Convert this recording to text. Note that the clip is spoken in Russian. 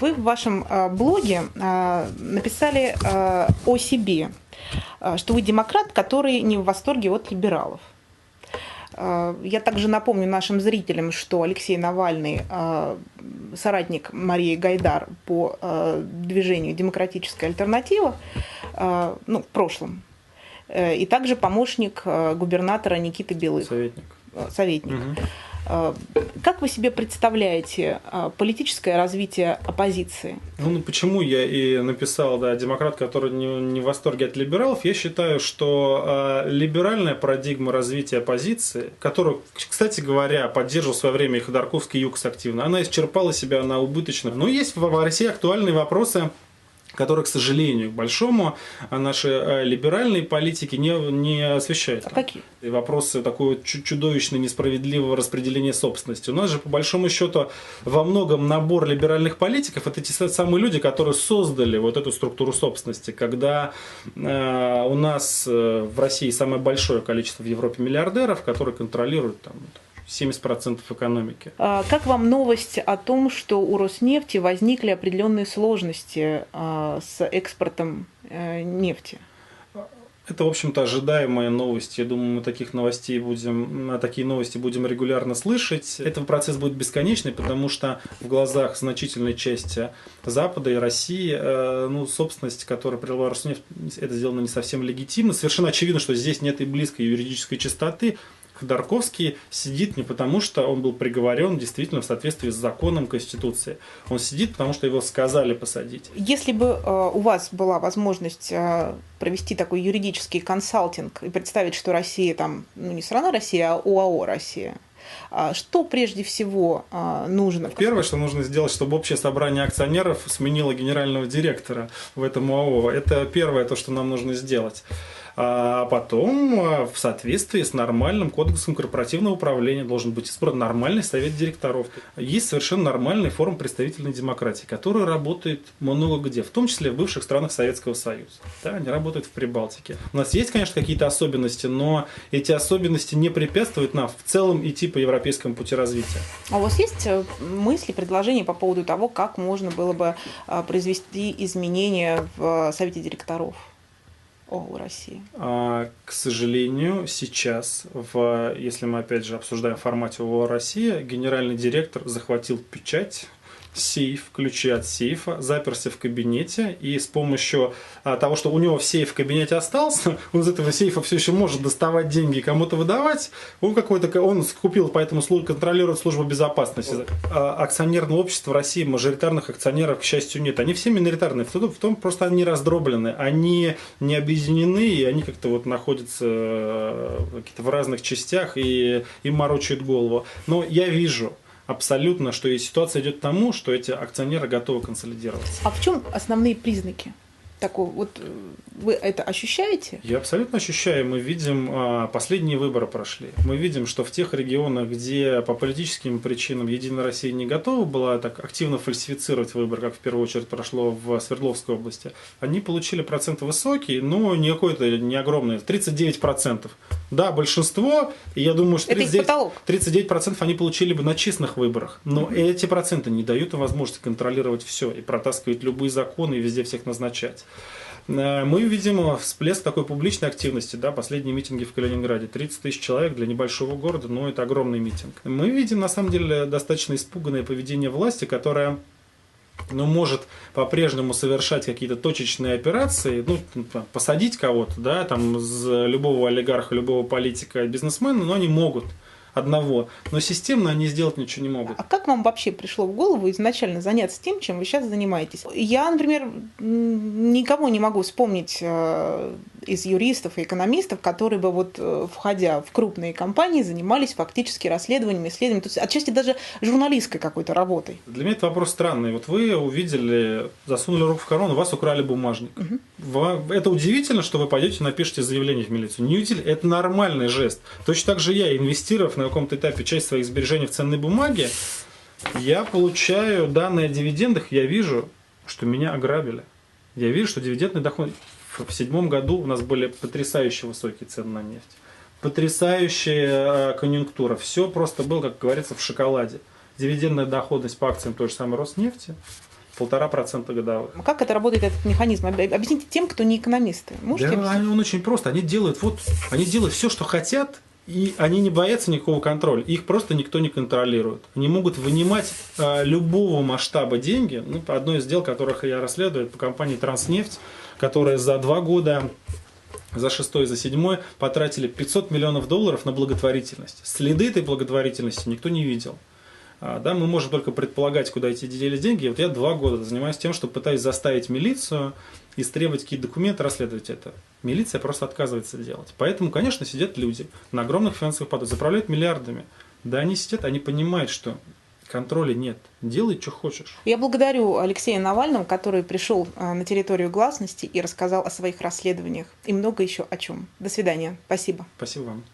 Вы в вашем блоге написали о себе, что вы демократ, который не в восторге от либералов. Я также напомню нашим зрителям, что Алексей Навальный соратник Марии Гайдар по движению «Демократическая альтернатива», в прошлом, и также помощник губернатора Никиты Белых. Советник. Угу. Как вы себе представляете политическое развитие оппозиции? Почему я и написал, демократ, который не в восторге от либералов? Я считаю, что либеральная парадигма развития оппозиции, которую, кстати говоря, поддерживал в свое время и Ходорковский, и Юкос активно, она исчерпала себя на убыточных. Но есть в России актуальные вопросы, которые, к сожалению, к большому, наши либеральные политики не освещают. А какие? И вопросы такого чудовищно несправедливого распределения собственности. У нас же, по большому счету, во многом набор либеральных политиков – это те самые люди, которые создали вот эту структуру собственности. Когда у нас в России самое большое количество в Европе миллиардеров, которые контролируют 70% экономики. Как вам новость о том, что у Роснефти возникли определенные сложности с экспортом нефти? Это, в общем-то, ожидаемая новость. Я думаю, мы такие новости будем регулярно слышать. Этот процесс будет бесконечный, потому что в глазах значительной части Запада и России собственность, которая приобрела Роснефть, это сделано не совсем легитимно. Совершенно очевидно, что здесь нет и близкой юридической чистоты. Ходорковский сидит не потому, что он был приговорен действительно в соответствии с законом Конституции. Он сидит, потому что его сказали посадить. Если бы у вас была возможность провести такой юридический консалтинг и представить, что Россия не страна Россия, а ОАО Россия, что прежде всего нужно? Первое, что нужно сделать, чтобы общее собрание акционеров сменило генерального директора в этом ОАО. Это первое, то, что нам нужно сделать. А потом, в соответствии с нормальным кодексом корпоративного управления, должен быть избран нормальный совет директоров. Есть совершенно нормальный форум представительной демократии, который работает много где, в том числе в бывших странах Советского Союза. Да, они работают в Прибалтике. У нас есть, конечно, какие-то особенности, но эти особенности не препятствуют нам в целом идти по европейскому пути развития. А у вас есть мысли, предложения по поводу того, как можно было бы произвести изменения в Совете директоров ОАО России? К сожалению, сейчас, если мы опять же обсуждаем в формате ОАО Россия, генеральный директор захватил печать, сейф, ключи от сейфа, заперся в кабинете, и с помощью того, что у него сейф в кабинете остался, он из этого сейфа все еще может доставать деньги и кому-то выдавать, он купил, поэтому контролирует службу безопасности. Акционерного общества России, мажоритарных акционеров, к счастью, нет. Они все миноритарные, в том просто они раздроблены, они не объединены, и они как-то находятся в разных частях и им морочают голову. Но я вижу абсолютно, что и ситуация идет к тому, что эти акционеры готовы консолидироваться. А в чем основные признаки такого? Вы это ощущаете? Я абсолютно ощущаю. Мы видим, последние выборы прошли. Мы видим, что в тех регионах, где по политическим причинам Единая Россия не готова была так активно фальсифицировать выборы, как в первую очередь прошло в Свердловской области, они получили проценты высокие, но не какой-то не огромный, 39%. Да, большинство, и я думаю, что 39% они получили бы на честных выборах. Но эти проценты не дают им возможности контролировать все и протаскивать любые законы и везде всех назначать. Мы видим всплеск такой публичной активности. Да, последние митинги в Калининграде. 30 тысяч человек для небольшого города, но это огромный митинг. Мы видим, на самом деле, достаточно испуганное поведение власти, которая может по-прежнему совершать какие-то точечные операции, посадить кого-то, да, любого олигарха, любого политика, бизнесмена, но они могут одного, но системно они сделать ничего не могут. А как вам вообще пришло в голову изначально заняться тем, чем вы сейчас занимаетесь? Я, например, никого не могу вспомнить из юристов и экономистов, которые бы входя в крупные компании, занимались фактически расследованием, исследованием, то есть отчасти даже журналистской какой-то работой. Для меня это вопрос странный. Вы увидели, засунули руку в карман, у вас украли бумажник. Угу. Это удивительно, что вы пойдете и напишите заявление в милицию. Не удивительно, это нормальный жест. Точно так же я, инвестировав на каком-то этапе часть своих сбережений в ценной бумаге, я получаю данные о дивидендах, я вижу, что меня ограбили. Я вижу, что дивидендный доход... В 2007 году у нас были потрясающе высокие цены на нефть. Потрясающая конъюнктура. Все просто было, как говорится, в шоколаде. Дивидендная доходность по акциям той же самой Роснефти 1,5% годовых. Как это работает, этот механизм? Объясните тем, кто не экономисты. Можете объяснить? Он очень прост. Они делают все, что хотят, и они не боятся никакого контроля. Их просто никто не контролирует. Они могут вынимать любого масштаба деньги. Ну, одно из дел, которых я расследую, по компании «Транснефть», которая за 2 года, за 6-й, за 7-й потратили $500 миллионов на благотворительность. Следы этой благотворительности никто не видел. Да, мы можем только предполагать, куда эти делись деньги. Вот я 2 года занимаюсь тем, что пытаюсь заставить милицию истребовать какие-то документы, расследовать это. Милиция просто отказывается делать. Поэтому, конечно, сидят люди на огромных финансовых потоках, заправляют миллиардами. Да, они сидят, они понимают, что контроля нет. Делай, что хочешь. Я благодарю Алексея Навального, который пришел на территорию гласности и рассказал о своих расследованиях и много еще о чем. До свидания. Спасибо. Спасибо вам.